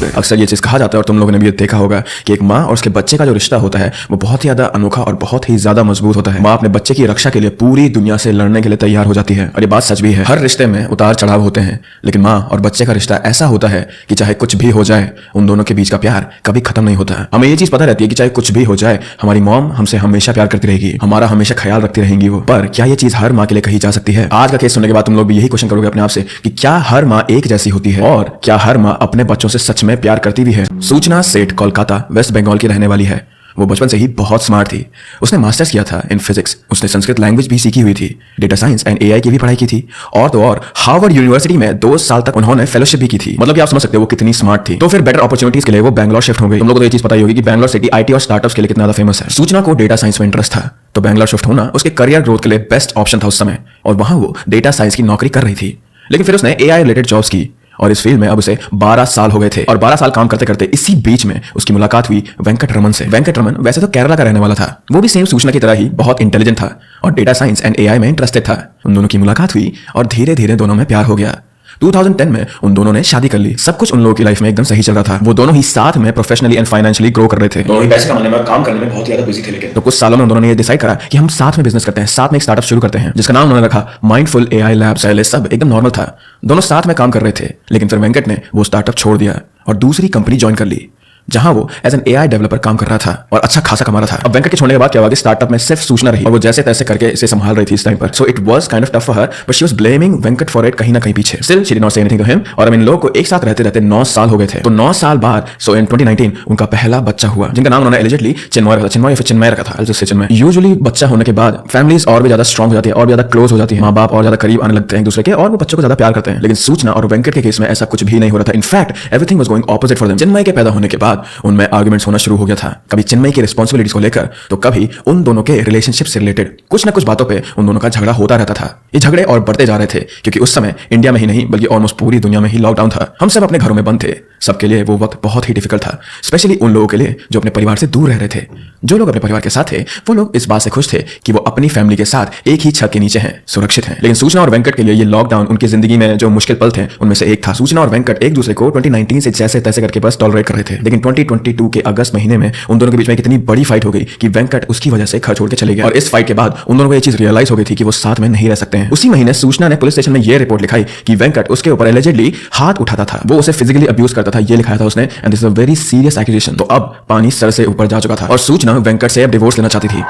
पे। अक्सर ये चीज कहा जाता है और तुम लोगों ने भी ये देखा होगा कि एक माँ और उसके बच्चे का जो रिश्ता होता है वो बहुत ही ज्यादा अनोखा और बहुत ही ज्यादा मजबूत होता है। माँ अपने बच्चे की रक्षा के लिए पूरी दुनिया से लड़ने के लिए तैयार हो जाती है। और ये बात सच भी है, हर रिश्ते में उतार चढ़ाव होते हैं, लेकिन माँ और बच्चे का रिश्ता ऐसा होता है कि चाहे कुछ भी हो जाए उन दोनों के बीच का प्यार कभी खत्म नहीं होता। हमें ये चीज पता रहती है कि चाहे कुछ भी हो जाए हमारी मॉम हमसे हमेशा प्यार करती रहेगी, हमारा हमेशा ख्याल रखती रहेंगी वो। पर क्या ये चीज हर माँ के लिए कही जा सकती है? आज का केस सुनने के बाद तुम लोग भी यही क्वेश्चन करोगे अपने आप से कि क्या हर माँ एक जैसी होती है और क्या हर माँ अपने बच्चों से सच में प्यार करती भी है? सूचना सेठ कोलकाता वेस्ट बंगाल की रहने वाली है। वो बचपन से ही बहुत स्मार्ट थी। उसने मास्टर्स किया था इन फिजिक्स, उसने संस्कृत लैंग्वेज भी सीखी हुई थी, डेटा साइंस एंड एआई की भी पढ़ाई की थी और तो और हार्वर्ड यूनिवर्सिटी में 2 साल तक उन्होंने फेलोशिप भी की थी। मतलब कि आप समझ सकते हो वो कितनी स्मार्ट थी। तो फिर बेटर अपॉर्चुनिटीज के लिए वो बैंगलोर शिफ्ट हो गई। तुम लोगों को तो ये चीज पता ही होगी कि बैंगलोर सिटी आईटी और स्टार्टअप्स के लिए कितना ज्यादा फेमस है। सूचना को डेटा साइंस में इंटरेस्ट था तो बैंगलोर शिफ्ट होना उसके करियर ग्रोथ के लिए बेस्ट ऑप्शन था उस समय, और वहां वो डेटा साइंस की नौकरी कर रही थी। लेकिन फिर उसने एआई रिलेटेड जॉब्स की और इस फील्ड में अब उसे 12 साल हो गए थे। और 12 साल काम करते करते इसी बीच में उसकी मुलाकात हुई वेंकट रमन से। वेंकट रमन वैसे तो केरला का रहने वाला था, वो भी सेम सूचना की तरह ही बहुत इंटेलिजेंट था और डेटा साइंस एंड एआई में इंटरेस्टेड था। उन दोनों की मुलाकात हुई और धीरे धीरे दोनों में प्यार हो गया। 2010 में उन दोनों ने शादी कर ली। सब कुछ उन लोगों की लाइफ में एकदम सही चल रहा था। वो दोनों ही साथ में प्रोफेशनली एंड फाइनेंशियली ग्रो कर रहे थे। दोनों ही पैसे कमाने में और काम करने में बहुत ज्यादा बिजी थे। लेकिन तो कुछ सालों में उन दोनों ने ये डिसाइड करा कि हम साथ में बिजनेस करते हैं, साथ में एक स्टार्टअप शुरू करते हैं जिसका नाम उन्होंने रखा माइंडफुल एआई लैब्स। पहले सब एकदम नॉर्मल था, दोनों साथ में काम कर रहे थे, लेकिन फिर वेंकट ने वो स्टार्टअप छोड़ दिया और दूसरी कंपनी ज्वाइन कर ली जहां वो एज एन एआई डेवलपर काम कर रहा था और अच्छा खासा कमा रहा था। अब वेंकट के छोड़ने के बाद क्या हुआ कि स्टार्टअप में सिर्फ सूचना रही और वो जैसे तैसे करके इसे संभाल रही थी इस टाइम पर। So it was kind of tough for her, but she was blaming Venkat for it कहीं ना कहीं पीछे। Still she did not say anything to him. और अब इन लोगों को एक साथ रहते रहते 9 साल हो गए थे। तो 9 साल बाद सो इन 2019 उनका पहला बच्चा हुआ जिनका नाम उन्होंने एलिजिटली चिन्मय रखा था। चिन्मय या फिर चिन्मय रखा था, जैसे चिन्मय। यूजुअली बच्चा होने के बाद फैमिलीज और भी ज्यादा स्ट्रॉन्ग हो जाती है और भी ज्यादा क्लोज हो जाती है, माँ बाप और ज्यादा करीब आने लगते हैं एक दूसरे के और वो बच्चों को ज्यादा प्यार करते हैं। लेकिन सूचना और वेंकट के केस में ऐसा कुछ भी नहीं हो रहा था। In fact everything was going opposite for them. Chinmay के पैदा होने के बाद उनमें होना शुरू हो गया था, कभी चिन्मय की रिस्पांसिबिलिटीज को लेकर तो कभी उन दोनों के रिलेशनशिप से रिलेटेड कुछ ना कुछ बातों पे उन दोनों का झगड़ा होता रहता था। ये झगड़े और बढ़ते जा रहे थे क्योंकि उस समय इंडिया में ही नहीं बल्कि ऑलमोस्ट पूरी दुनिया में ही लॉकडाउन था। हम सब अपने घरों में बंद थे। सबके लिए वो वक्त बहुत ही डिफिकल्ट था, स्पेशली उन लोगों के लिए जो अपने परिवार से दूर रह रहे थे। जो लोग अपने परिवार के साथ थे वो लोग इस बात से खुश थे कि वो अपनी फैमिली के साथ एक ही छत के नीचे हैं, सुरक्षित हैं। लेकिन सूचना और वेंकट के लिए ये लॉकडाउन उनकी जिंदगी में जो मुश्किल पल थे उनमें से एक था। सूचना और वेंकट एक दूसरे को 2019 से जैसे तैसे करके बस टॉलरेट कर रहे थे, लेकिन 2022 के अगस्त महीने में उन दोनों के बीच में इतनी बड़ी फाइट हो गई कि वेंकट उसकी वजह से घर छोड़ के चले गए। और इस फाइट के बाद उन दोनों को ये चीज रियलाइज हो गई थी कि वो साथ में नहीं रह सकते हैं। उसी महीने सूचना ने पुलिस स्टेशन में ये रिपोर्ट लिखाई कि वेंकट उसके ऊपर एलिजिडली हाथ उठाता था, वो उसे फिजिकली अब्यूज करता था, ये लिखाया था उसने। And this is a very serious accusation. तो अब पानी सर से ऊपर जा चुका था और सूचना वेंकट से अब डिवोर्स लेना चाहती थी।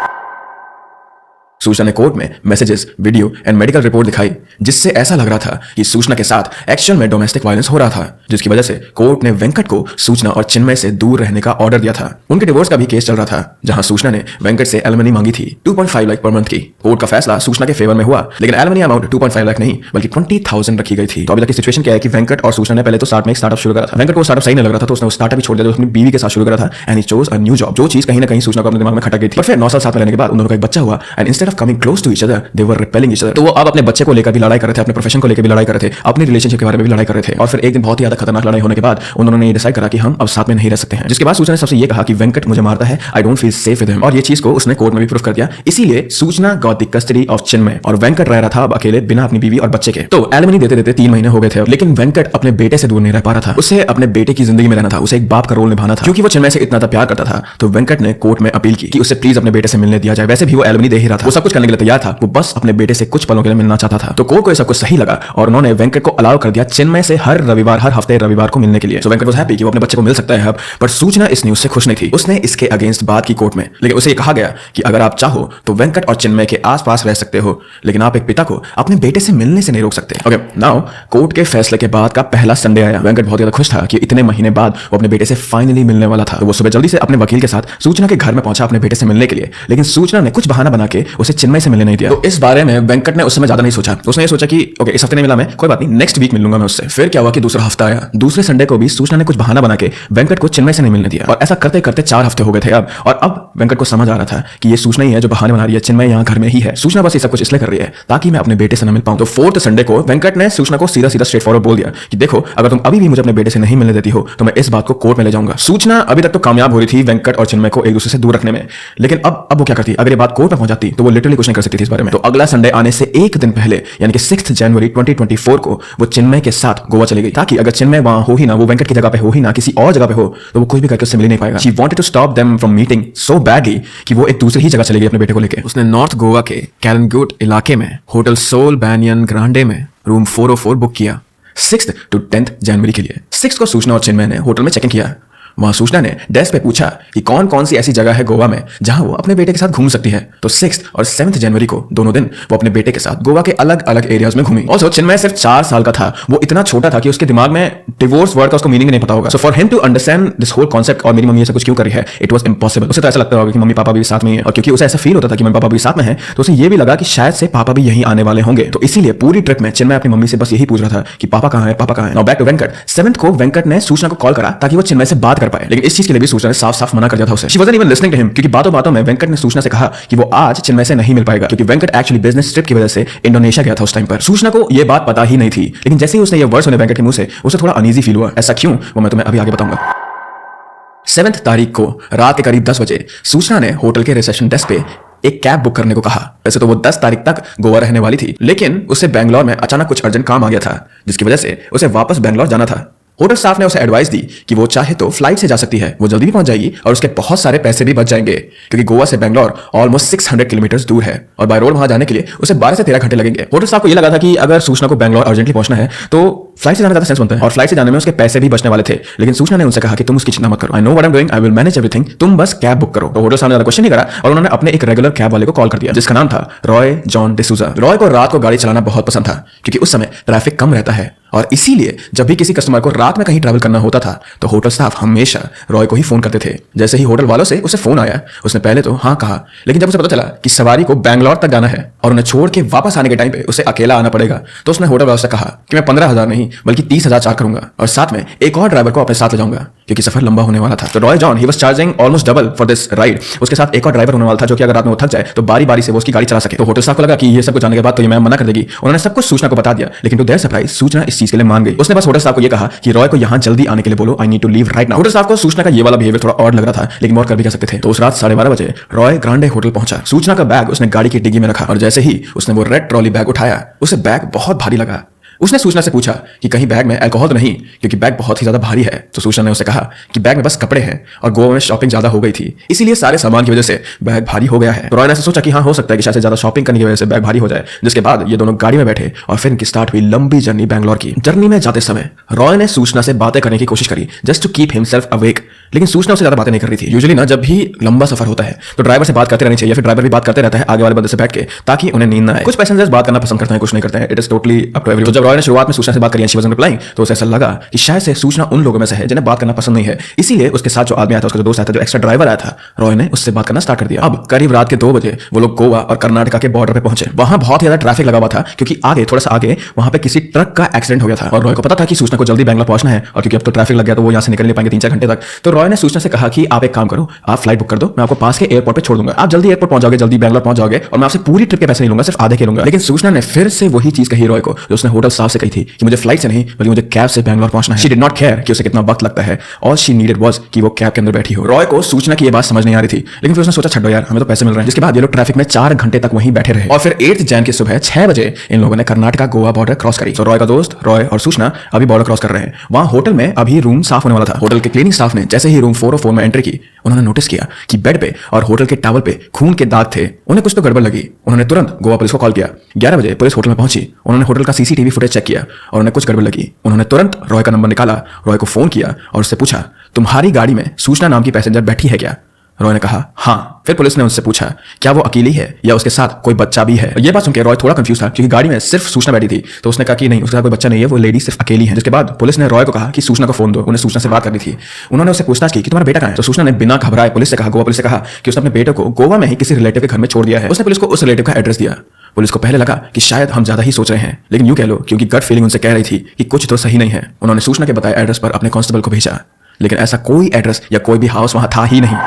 सूचना ने कोर्ट में messages, video and medical report दिखाई जिससे ऐसा लग रहा था कि सूचना के साथ एक्चुअल में डोमेस्टिक वायलेंस हो रहा था, जिसकी वजह से कोर्ट ने वेंकट को सूचना और चिन्मय से दूर रहने का ऑर्डर दिया था। उनके डिवोर्स का भी केस चल रहा था जहां सूचना ने वेंकट से एलिमनी मांगी थी 2.5 लाख पर मंथ की। कोर्ट का फैसला सूचना के फेवर में हुआ, लेकिन एलिमनी अमाउंट 2.5 लाख नहीं बल्कि 20,000 रखी गई थी। तो अभी तक की सिचुएशन क्या है कि वेंकट और सूचना ने पहले तो साथ में एक स्टार्टअप शुरू करा था। वेंकट को स्टार्टअप सही नहीं लग रहा था तो उसने स्टार्टअप भी छोड़ दिया, अपनी बीवी के साथ शुरू करा था and he chose a new job. जो चीज कहीं ना कहीं सूचना को अपने दिमाग में खटक गई थी। पर फिर 9 साल साथ में रहने के बाद उन दोनों का एक बच्चा हुआ and instead of coming close to each other they were repelling each other। तो वो अब अपने बच्चे को लेकर भी लड़ाई कर रहे थे, अपने प्रोफेशन को लेकर भी लड़ाई कर रहे थे, अपनी रिलेशनशिप के बारे में भी लड़ाई कर रहे थे। और फिर एक दिन बहुत ही ज्यादा खतरनाक लड़ाई होने के बाद उन्होंने ये डिसाइड करा कि हम अब साथ में नहीं रह सकते हैं। जिसके बाद सूचना ने सबसे ये कहा कि वेंकट मुझे मारता है, I don't feel safe with him. और ये चीज को उसने कोर्ट में भी प्रूफ कर दिया। इसीलिए सूचना गॉट द कस्टडी ऑफ चिन्मय और वेंकट रह रहा था अब अकेले बिना अपनी बीवी और बच्चे के। तो एलिमनी देते देते 3 महीने हो गए थे, लेकिन वेंकट अपने बेटे से दूर नहीं रह पा रहा था। उसे अपने बेटे की जिंदगी में रहना था, उसे एक बाप का रोल निभाना था। क्योंकि वो चिन्मय से इतना प्यार करता था तो वेंकट ने कोर्ट में अपील की कि उसे प्लीज अपने बेटे से मिलने दिया जाए। वैसे भी वो एलिमनी दे ही रहा था, वो सब कुछ करने के लिए तैयार था, वो बस अपने बेटे से कुछ पलों के लिए मिलना चाहता था। तो कोर्ट को ये सब कुछ सही लगा और उन्होंने वेंकट को अलाउ कर दिया चिन्मय से हर रविवार, हर हफ्ते रविवार को मिलने के लिए। सो वेंकट वाज हैप्पी कि वो अपने बच्चे को मिल सकता है अब। पर सूचना इस न्यूज से खुश नहीं थी। उसने इसके अगेंस्ट बात की कोर्ट में, लेकिन उसे ये कहा गया कि अगर आप चाहो तो वेंकट और चिन्मय के आसपास रह सकते हो, लेकिन आप एक पिता को अपने बेटे से मिलने से नहीं रोक सकते। ओके, नाउ कोर्ट के फैसले के बाद का पहला संडे आया। वेंकट बहुत ज्यादा खुश था कि इतने महीने बाद वो अपने बेटे से फाइनली मिलने वाला था। तो वो सुबह जल्दी से अपने वकील के साथ सूचना के घर में पहुंचा अपने बेटे से मिलने के लिए, लेकिन सूचना ने कुछ बहाना बना के उसे चिन्मय से मिलने नहीं दिया। तो इस बारे में वेंकट ने उस समय ज्यादा नहीं सोचा। उसने ये सोचा कि ओके इस हफ्ते नहीं मिला मैं, कोई बात नहीं, नेक्स्ट वीक मिल लूंगा मैं उससे। फिर क्या हुआ कि दूसरा हफ्ता आया। दूसरे संडे को भी सूचना ने कुछ बहाना बना के वेंकट को चिन्मय से नहीं मिलने दिया और ऐसा करते करते 4 हफ्ते हो गए थे अब। और अब वेंकट को समझ आ रहा था कि ये सूचना ही है जो बहाने बना रही है, चिन्मय यहाँ घर में ही है। सूचना बस ये सब कुछ इसलिए कर रही है ताकि मैं अपने बेटे से न मिल पाऊं। तो 4th संडे को वेंकट ने सूचना को सीधा सीधा स्ट्रेट फॉरवर्ड बोल दिया कि देखो अगर तुम अभी भी मुझे अपने बेटे से नहीं मिलने देती हो तो मैं इस बात को कोर्ट में ले जाऊंगा। सूचना अभी तक तो कामयाब हो रही थी वेंकट और चिन्मय को एक दूसरे से दूर रखने में, लेकिन अब वो क्या करती? अगर ये बात कोर्ट में पहुंच जाती तो वो लिटरली कुछ नहीं कर सकती थी इस बारे में। तो अगला संडे आने से एक दिन पहले यानी कि 6 जनवरी 2024 को वो चिन्मय के साथ गोवा चली गई, ताकि अगर चिन्मय वहां हो ही ना, वो वेंकट की जगह पे हो ही ना, किसी और जगह पे हो, तो वो कोई भी करके उससे मिल नहीं पाएगा। She wanted to stop them from meeting so badly कि वो एक दूसरी ही जगह चली गई अपने बेटे को लेकर। उसने नॉर्थ गोवा के कैलनगुट इलाके में होटल सोल बैनियन ग्रांडे में रूम 404 बुक किया 6 to 10 जनवरी के लिए। 6 को सूचना और चिन्मय ने होटल में चेक इन किया। वहां सूचना ने डेस्क पे पूछा कि कौन कौन सी ऐसी जगह है गोवा में जहां वो अपने बेटे के साथ घूम सकती है। तो 6 और 7 जनवरी को दोनों दिन वो अपने बेटे के साथ गोवा के अलग अलग एरियाज में घूमी। ऑल्सो चिन्मय सिर्फ 4 साल का था, वो इतना छोटा था कि उसके दिमाग में डिवोर्स वर्ड का उसको मीनिंग नहीं पता होगा। So for him to understand this whole concept और मेरी मम्मी ऐसा कुछ क्यों कर रही है, इट वाज इम्पॉसिबल। उसे तो ऐसा लगता होगा कि मम्मी पापा भी साथ में ही है, और क्योंकि उसे ऐसा फील होता था कि मम्मी पापा भी साथ में है, तो उसे ये भी लगा कि शायद से पापा भी यहीं आने वाले होंगे। तो इसीलिए पूरी ट्रिप में चिन्मय अपनी मम्मी से बस यही पूछ रहा था कि पापा कहाँ है, पापा कहाँ है। Now back to Venkat. 7 को वेंकट ने सूचना को कॉल करा ताकि वो चिन्मय से बात कर पाए, लेकिन इस चीज के लिए भी सूचना ने साफ साफ मना कर दिया था उसे। She wasn't even listening to him, क्योंकि बातों बातों में वेंकट ने सूचना से कहा कि वो आज चिन्मय से नहीं मिल पाएगा, क्योंकि वेंकट एक्चुअली बिजनेस ट्रिप की वजह से इंडोनेशिया गया था उस टाइम पर। सूचना को ये बात पता ही नहीं थी, लेकिन जैसे ही उसने ये वर्ड सुने वेंकट के मुंह से, उसे थोड़ा अनईजी फील हुआ। ऐसा क्यों, वो मैं तुम्हें अभी आगे बताऊंगा। 7 तारीख को रात के करीब 10 बजे सूचना ने होटल के रिसेप्शन डेस्क पे एक कैब बुक करने को कहा। वैसे तो वो 10 तारीख तक गोवा रहने वाली थी, लेकिन उसे बैंगलोर में अचानक कुछ अर्जेंट काम आ गया था, जिसकी वजह से उसे वापस बैंगलोर जाना था। होटल स्टाफ ने उसे एडवाइस दी कि वो चाहे तो फ्लाइट से जा सकती है, वो जल्दी भी पहुंच जाएगी और उसके बहुत सारे पैसे भी बच जाएंगे, क्योंकि गोवा से बैंगलोर ऑलमोस्ट 600 किलोमीटर दूर है और बाय रोड वहां जाने के लिए उसे 12 से 13 घंटे लगेंगे। होटल स्टाफ को ये लगा था कि अगर सूचना को बैंगलोर अर्जेंटली पहुंचना है तो फ्लाइट से जाना ज्यादा सेंस बनता है, और फ्लाइट से जाने में उसके पैसे भी बचने वाले थे। लेकिन सूचना ने उनसे कहा कि तुम उसकी चिंता मत करो, I know what I am doing, I will manage everything, तुम बस कैब बुक करो। तो होटल स्टाफ ने ज्यादा क्वेश्चन नहीं करा और उन्होंने अपने एक रेगुलर कैब वाले को कॉल कर दिया, जिसका नाम था रॉय जॉन डिसूजा। रॉय को रात को गाड़ी चलाना बहुत पसंद था, क्योंकि उस समय ट्रैफिक कम रहता है, और इसीलिए जब भी किसी कस्टमर को रात में कहीं ट्रैवल करना होता था तो होटल स्टाफ हमेशा रॉय को ही फोन करते थे। जैसे ही होटल वालों से उसे फोन आया, उसने पहले तो हाँ कहा, लेकिन जब उसे पता चला कि सवारी को बैंगलोर तक जाना है और उन्हें छोड़ के वापस आने के टाइम पे उसे अकेला आना पड़ेगा, तो उसने होटल वालों से कहा कि मैं 15,000 नहीं बल्कि 30,000 चार्ज करूंगा, और साथ में एक और ड्राइवर को अपने साथ ले जाऊंगा, क्योंकि सफर लंबा होने वाला था। तो Roy John he was charging almost double for this ride. उसके साथ एक और ड्राइवर होने वाला था, जो कि अगर रात में वो थक जाए तो बारी बारी से वो उसकी गाड़ी चला सके। तो होटल स्टाफ को लगा कि ये सब कुछ जानने के बाद तो ये मैम मना कर देगी। उन्होंने सब कुछ सूचना को बता दिया, लेकिन टू देयर सरप्राइज सूचना इस चीज के लिए मान गई। उसने बस होटल स्टाफ को ये कहा कि रॉय को यहाँ जल्दी आने के लिए बोलो, I need to leave right now. Hotel staff को सूचना का ये वाला बिहेवियर थोड़ा ऑड लग रहा था, लेकिन और कर भी क्या सकते थे। तो उस रात 12:30 बजे रॉय ग्रांडे होटल पहुंचा। सूचना का बैग उसने गाड़ी की डिग्गी में रखा, और जैसे ही उसने वो रेड ट्रॉली बैग उठाया, उसे बैग बहुत भारी लगा। उसने सूचना से पूछा कि कहीं बैग में अल्कोहल तो नहीं, क्योंकि बैग बहुत ही ज्यादा भारी है। तो सूचना ने उसे कहा कि बैग में बस कपड़े हैं और गोवा में शॉपिंग ज्यादा हो गई थी, इसीलिए सारे सामान की वजह से बैग भारी हो गया है। तो रॉय ने सोचा कि हाँ, हो सकता है कि शायद से ज्यादा शॉपिंग करने की वजह से बैग भारी हो जाए। जिसके बाद ये दोनों गाड़ी में बैठे और फिर इनकी स्टार्ट हुई लंबी जर्नी बैंगलोर की। जर्नी में जाते समय रॉय ने सूचना से बातें करने की कोशिश करी, just to keep himself awake, लेकिन सूचना उससे ज्यादा बातें नहीं कर रही थी। यूजुअली ना, जब भी लंबा सफर होता है तो ड्राइवर से बात करते रहनी चाहिए, फिर ड्राइवर भी बात करते रहता है आगे वाले बंदे से बैठ के, ताकि उन्हें नींद ना आए। कुछ पैसेंजर्स बात करना पसंद करते हैं, कुछ नहीं करते हैं, it is totally up to everyone. तो जब रॉय ने शुरुआत में सूचना से बात करी, शी वाज़न्ट रिप्लाइंग, तो उसे ऐसा लगा कि शायद से सूचना उन लोगों में से है जिन्हें बात करना पसंद नहीं है। इसीलिए उसके साथ जो आदमी आया था, उसका जो दोस्त आया था, जो एक्स्ट्रा ड्राइवर आया था, रॉय ने उससे बात करना स्टार्ट कर दिया। अब करीब रात के 2 बजे वो लोग गोवा और कर्नाटका के बॉर्डर पे पहुंचे। वहां बहुत ज्यादा ट्रैफिक लगा हुआ था, क्योंकि आगे थोड़ा सा आगे वहां पे किसी ट्रक का एक्सीडेंट हो गया था, और रॉय को पता था कि सूचना को जल्दी बैंगलोर पहुंचना है, और क्योंकि अब तो ट्रैफिक लग गया तो वो यहाँ से निकल नहीं पाएंगे 3-4 घंटे तक। तो रॉय ने सूचना से कहा कि आप एक काम करो, आप फ्लाइट बुक कर दो, मैं आपको पास के एयरपोर्ट पे छोड़ दूंगा, आप जल्दी एयरपोर्ट पहुंच जाओगे, जल्दी बैंगलोर पहुंच जाओगे, और मैं आपसे पूरी ट्रिप के पैसे नहीं लूंगा, सिर्फ आधे के लूंगा। लेकिन सूचना ने फिर से वही चीज कही रॉय को जो उसने होटल स्टाफ से कही थी कि मुझे फ्लाइट से नहीं बल्कि मुझे कैब से बैंगलोर पहुंचना है। शी डिड नॉट केयर कि उसे कितना वक्त लगता है, ऑल शी नीडेड वाज कि वो कैब के अंदर बैठी हो। रॉय को सूचना की ये बात समझ नहीं आ रही थी, लेकिन फिर उसने सोचा छड्डो यार, हमें तो पैसे मिल रहे हैं। जिसके बाद ये लोग ट्रैफिक में 4 घंटे तक वहीं बैठे रहे, और फिर 8 जैन की सुबह 6 बजे इन लोगों ने कर्नाटका गोवा बॉर्डर क्रॉस करी। तो रॉय का दोस्त रॉय और सूचना अभी बॉर्डर क्रॉस कर रहे हैं। वहां होटल में अभी रूम साफ होने वाला था। होटल के क्लीनिंग स्टाफ ने जैसे ही रूम 404 में एंट्री की, उन्होंने नोटिस किया कि बेड पे और होटल के टॉवल पे खून के दाग थे। उन्हें कुछ तो गड़बड़ लगी। उन्होंने तुरंत गोवा पुलिस को कॉल किया। 11 बजे पुलिस होटल में पहुंची। उन्होंने होटल का सीसीटीवी फुटेज चेक किया और उन्हें कुछ गड़बड़ लगी। उन्होंने तुरंत रॉय का नंबर निकाला, रॉय को फोन किया और उससे पूछा, तुम्हारी गाड़ी में सूचना नाम की पैसेंजर बैठी है क्या? रॉय ने कहा हाँ। फिर पुलिस ने उससे पूछा, क्या वो अकेली है या उसके साथ कोई बच्चा भी है? ये बात सुनकर रॉय थोड़ा कंफ्यूज था, क्योंकि गाड़ी में सिर्फ सूचना बैठी थी। तो उसने कहा कि नहीं, उसके साथ कोई बच्चा नहीं है, वो लेडी सिर्फ अकेली है। जिसके बाद पुलिस ने रॉय को कहा कि सूचना को फोन दो, उन्हें सूचना से बात करनी थी। उन्होंने उससे पूछताछ की कि तुम्हारा बेटा कहाँ है? तो सूचना ने बिना घबराए पुलिस से कहा, गोवा पुलिस से कहा कि उसने अपने बेटे को गोवा में ही किसी रिलेटिव के घर में छोड़ दिया है। उसने पुलिस को उस रिलेटिव का एड्रेस दिया। पुलिस को पहले लगा कि शायद हम ज्यादा ही सोच रहे हैं, लेकिन यूं कह लो क्योंकि गट फीलिंग उनसे कह रही थी कि कुछ तो सही नहीं है। उन्होंने सूचना के बताए एड्रेस पर अपने कांस्टेबल को भेजा, लेकिन ऐसा कोई एड्रेस या कोई भी हाउस वहां था ही नहीं।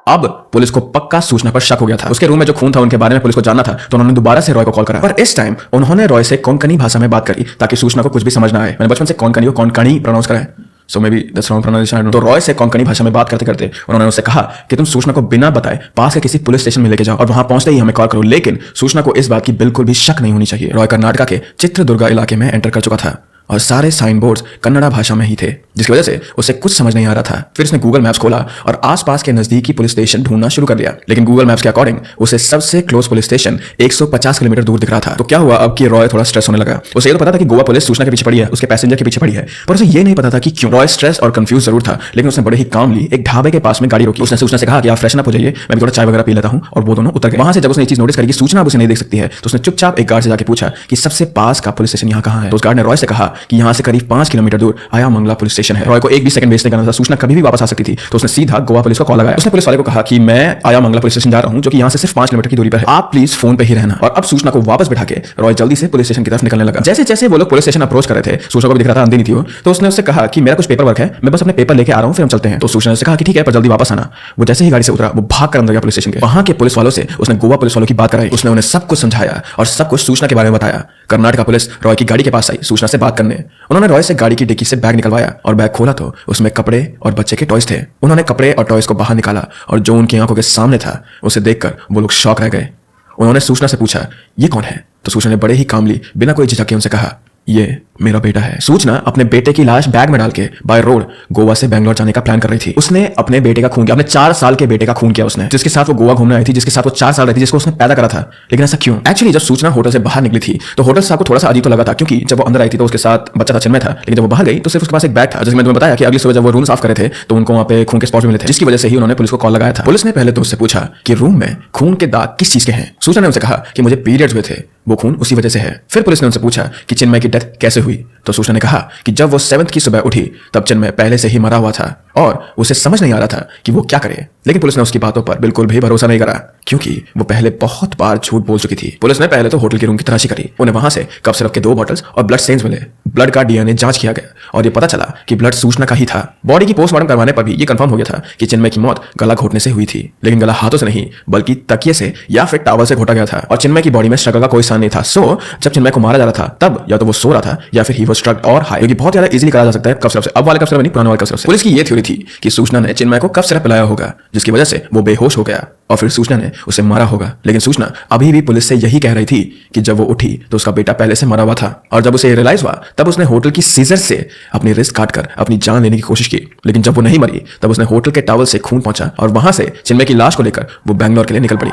अब पुलिस को पक्का सूचना पर शक हो गया था। उसके रूम में जो खून था उनके बारे में पुलिस को जानना था, तो उन्होंने दोबारा से रॉय को कॉल करा। पर इस टाइम उन्होंने रॉय से कोंकणी भाषा में बात करी ताकि सूचना को कुछ भी समझ ना आए। मैंने बचपन से कोंकणी को कोंकणी प्रोनाउंस करा है। So maybe that's wrong pronunciation. तो रॉय से कोंकणी भाषा में बात करते करते उन्होंने उससे कहा कि तुम सूचना को बिना बताए पास के किसी पुलिस स्टेशन में लेके जाओ और वहां पहुंचते ही हमें कॉल करो, लेकिन सूचना को इस बात की बिल्कुल भी शक नहीं होनी चाहिए। रॉय कर्नाटका के चित्रदुर्गा इलाके में एंटर कर चुका था और सारे साइन बोर्ड्स कन्नड़ा भाषा में ही थे, जिसकी वजह से उसे कुछ समझ नहीं आ रहा था। फिर उसने गूगल मैप्स खोला और आसपास के नजदीकी पुलिस स्टेशन ढूंढना शुरू कर दिया, लेकिन गूगल मैप्स के अकॉर्डिंग उसे सबसे क्लोज पुलिस स्टेशन 150 किलोमीटर दूर दिख रहा था। तो क्या हुआ अब कि रॉय थोड़ा स्ट्रेस होने लगा। उसे ये तो पता था कि गोवा पुलिस सूचना के पीछे पड़ी है, उसके पैसेंजर के पीछे पड़ी है, पर उसे ये नहीं पता था कि क्यों। रॉय स्ट्रेस और कंफ्यूज जरूर था, लेकिन उसने बड़े ही कामली एक ढाबे के पास में गाड़ी रोकी। उसने सूचना से कहा कि आप फ्रेशन अप हो जाइए, मैं भी थोड़ा चाय वगैरह पी लेता हूं, और वो दोनों उतर गए। वहां से जब उसने ये चीज नोटिस करी कि सूचना अब उसे नहीं देख सकती है, तो उसने चुपचाप एक गार्ड से जाकर पूछा कि सबसे पास का पुलिस स्टेशन यहाँ कहाँ है। तो उस गार्ड ने रॉय से कहा कि यहाँ से करीब 5 किलोमीटर दूर आया मंगला पुलिस स्टेशन है। रॉय को एक भी सेकंड वेस्ट नहीं करना था, सूचना कभी भी वापस आ सकती थी। तो उसने सीधा गोवा पुलिस को कॉल लगाया। उसने पुलिस वाले को कहा कि मैं आया मंगला पुलिस स्टेशन जा रहा हूं, जो कि यहां से सिर्फ 5 किलोमीटर की दूरी पर है, आप प्लीज फोन पे ही रहना। और अब सूचना को वापस बिठा के रॉय जल्दी से पुलिस स्टेशन की तरफ निकलने लगा। जैसे जैसे वो लोग पुलिस स्टेशन अप्रोच कर रहे थे, सूचना को भी दिख रहा था अंधी नहीं थी वो, तो उसने उससे कहा कि मेरा कुछ पेपर वर्क है, मैं बस अपने पेपर लेके आ रहा हूं, फिर हम चलते हैं। तो सूचना ने कहा कि ठीक है, पर जल्दी वापस आना। वो जैसे ही गाड़ी से उतरा, वो भाग कर अंदर गया पुलिस स्टेशन के। वहां के पुलिस वालों से उसने गोवा पुलिस वालों की बात कराई। उसने उन्हें सब कुछ समझाया और सब कुछ सूचना के बारे में बताया। कर्नाटका पुलिस रॉय की गाड़ी के पास आई सूचना से बात करने। उन्होंने रॉय से गाड़ी की डिक्की से बैग निकलवाया और बैग खोला तो उसमें कपड़े और बच्चे के टॉयज थे। उन्होंने कपड़े और टॉयज को बाहर निकाला और जो उनकी आंखों के सामने था उसे देखकर वो लोग शॉक रह गए। उन्होंने सूचना से पूछा ये कौन है, तो सूचना ने बड़े ही कामली बिना कोई झिझक के उनसे कहा ये मेरा बेटा है। सूचना अपने बेटे की लाश बैग में डाल के बाय रोड गोवा से बैंगलोर जाने का प्लान कर रही थी। उसने अपने बेटे का खून किया, अपने 4 साल के बेटे का खून किया उसने, जिसके साथ वो गोवा घूमने आई थी, जिसके साथ वो 4 साल रही थी, जिसको उसने पैदा करा था। लेकिन ऐसा क्यों? एक्चुअली जब सूचना होटल से बाहर निकली थी तो होटल साहब को थोड़ा सा अजीब तो लगा था, क्योंकि जब वो अंदर आई थी तो उसके साथ बच्चा था, चिन्मय था, लेकिन जब वो बाहर गई तो सिर्फ उसके पास एक बैग था। जैसे मैंने तुम्हें बताया कि अगली सुबह जब वो रूम साफ करे थे तो उनको वहां पे खून के स्पॉट मिले थे, जिसकी वजह से ही उन्होंने पुलिस को कॉल लगाया था। पुलिस ने पहले तो उससे पूछा कि रूम में खून के दाग किस चीज के हैं। सूचना ने उनसे कहा कि मुझे पीरियड्स हुए थे, वो खून उसी वजह से है। फिर पुलिस ने उनसे पूछा कि चिन्मय की डेथ कैसे हुई, तो सूचना ने कहा कि जब वो 7th की सुबह उठी तब चिन्मय पहले से ही मरा हुआ था और उसे समझ नहीं आ रहा था कि वो क्या करे। लेकिन पुलिस ने उसकी बातों पर बिल्कुल भी भरोसा नहीं करा, क्योंकि वो पहले बहुत बार झूठ बोल चुकी थी। पुलिस ने पहले तो होटल के रूम की तलाशी करी। उन्हें वहां से कफ सिरप के 2 बॉटल्स और ब्लड स्टेन्स मिले। ब्लड का डीएनए जांच किया गया और ये पता चला कि ब्लड सूचना का ही था। बॉडी की पोस्टमार्टम करवाने पर भी ये कंफर्म हो गया था कि चिन्मय की मौत गला घोटने से हुई थी, लेकिन गला हाथों से नहीं बल्कि तकिए से या फिर टॉवल से घोटा गया था। और चिन्मय की बॉडी में स्ट्रगल का कोई साइन नहीं था। सो जब चिन्मय को मारा जा रहा था तब या तो वो सो रहा था या फिर ही वाज स्ट्रक्ड और हाई, क्योंकि बहुत ज्यादा इजीली करा जा सकता है कफ सिरप से। अब वाले कफ सिरप नहीं, पुराने वाले कफ सिरप से। पुलिस की ये थ्योरी थी कि सूचना ने चिन्मय को कफ सिरप पिलाया होगा, जिसकी वजह से वो बेहोश हो गया और फिर सूचना ने उसे मारा होगा। लेकिन सूचना अभी भी पुलिस से यही कह रही थी कि जब वो उठी तो उसका बेटा पहले से मरा हुआ था, और जब उसे रियलाइज हुआ तब उसने होटल की सीजर से अपनी रिस्ट काटकर अपनी जान लेने की कोशिश की। लेकिन जब वो नहीं मरी तब उसने होटल के टॉवल से खून पहुंचा और वहां से चिन्मय की लाश को लेकर वो बैंगलोर के लिए निकल पड़ी।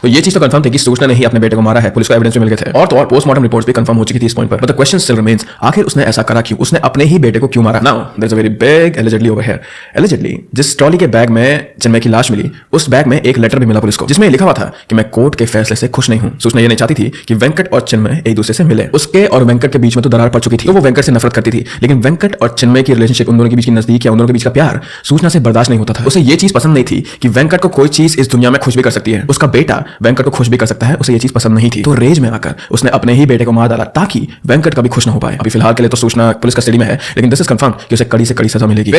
तो ये चीज तो कंफर्म थी कि सूचना ने ही अपने बेटे को मारा है, पुलिस को एविडेंस भी मिल गए थे, और तो और पोस्टमार्टम रिपोर्ट्स भी कंफर्म हो चुकी थी इस पॉइंट पर। But the question still remains, आखिर उसने ऐसा करा क्यों? उसने अपने ही बेटे को क्यों मारा? Now there is a very big allegedly over here. Allegedly जिस ट्रॉली के बैग में चिन्मय की लाश मिली, उस बैग में एक लेटर भी मिला पुलिस को, जिसमें लिखा हुआ था कि मैं कोर्ट के फैसले से खुश नहीं हूं। सूचना ये नहीं चाहती थी कि वेंकट और चिन्मय एक दूसरे से मिले। उसके और वेंकट के बीच में तो दरार पड़ चुकी थी, तो वो वेंकट से नफरत करती थी, लेकिन वेंकट और चिन्मय की रिलेशनशिप, उन दोनों के बीच की नजदीक या उन दोनों के बीच का प्यार सूचना से बर्दाश्त नहीं होता था। उसे ये चीज पसंद नहीं थी कि वेंकट को कोई चीज इस दुनिया में खुश भी कर सकती है, उसका बेटा वेंकट को खुश भी कर सकता है, उसे ये चीज नहीं थी। तो रेज में आकर उसने अपने ही बेटे को मार डाला ताकि वेंकट कभी खुश ना हो पाए। अभी फिलहाल के लिए तो सूचना पुलिस कस्टडी में है, लेकिन दिस इज कंफर्म कि उसे कड़ी से कड़ी सजा मिलेगी।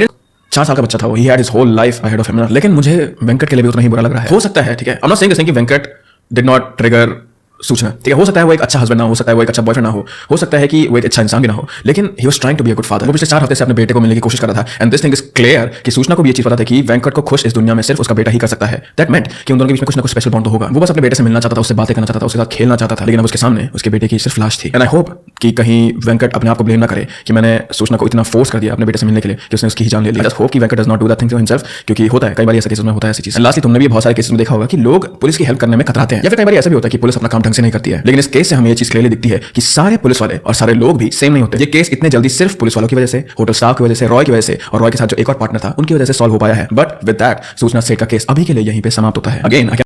4 साल का बच्चा था वो, he had his whole life ahead of him. लेकिन मुझे वेंकट के लिए भी उतना ही बुरा लग रहा है। हो सकता है, ठीक है, आई एम नॉट सेइंग कि वेंकट डिड नॉट ट्रिगर सूचना, ठीक है, हो सकता है वो एक अच्छा हस्बैंड ना हो सकता है वो एक अच्छा बॉयफ्रेंड ना हो सकता है कि वो एक अच्छा इंसान भी ना हो, लेकिन he was trying to be a good father. वो पिछले 4 हफ्ते से अपने बेटे को मिलने की कोशिश कर रहा था, and this thing is clear कि सूचना को भी ये चीज पता था कि वेंकट को खुश इस दुनिया में सिर्फ उसका बेटा ही कर सकता है। दैट मेंट कि उन दोनों के बीच में कुछ ना कुछ स्पेशल बॉन्ड तो होगा। वो बस अपने बेटे से मिलना चाहता था, उससे बातें करना चाहता था, उसके साथ खेलना चाहता था, लेकिन अब उसके सामने उसके बेटे की सिर्फ लाश थी। एंड आई होप कि कहीं वेंकट अपने आप को ब्लेम ना करे कि मैंने सूचना को इतना फोर्स कर दिया अपने बेटे से मिलने के लिए कि उसने उसकी ही जान ले ली। आई जस्ट होप कि Venkat does not do that thing to himself, क्योंकि होता है कई बार ऐसा केसेस में होता है ऐसी चीज। लास्टली तुमने भी बहुत सारे केसेस में देखा होगा कि लोग पुलिस की हेल्प करने में कतराते हैं, या फिर कई बार ऐसा भी होता है कि पुलिस अपना काम ढंग से नहीं करती है। लेकिन इस केस से हमें ये चीज क्लियरली दिखती है कि सारे पुलिस वाले और सारे लोग भी सेम नहीं होते। ये केस इतने जल्दी सिर्फ पुलिस वालों की वजह से, होटल स्टाफ की वजह से, रॉय की वजह से और रॉय के साथ जो एक और पार्टनर था उनकी वजह से सॉल्व हो पाया है। बट विद दैट सूचना सेठ का केस अभी के लिए यहीं पे समाप्त होता है। अगेन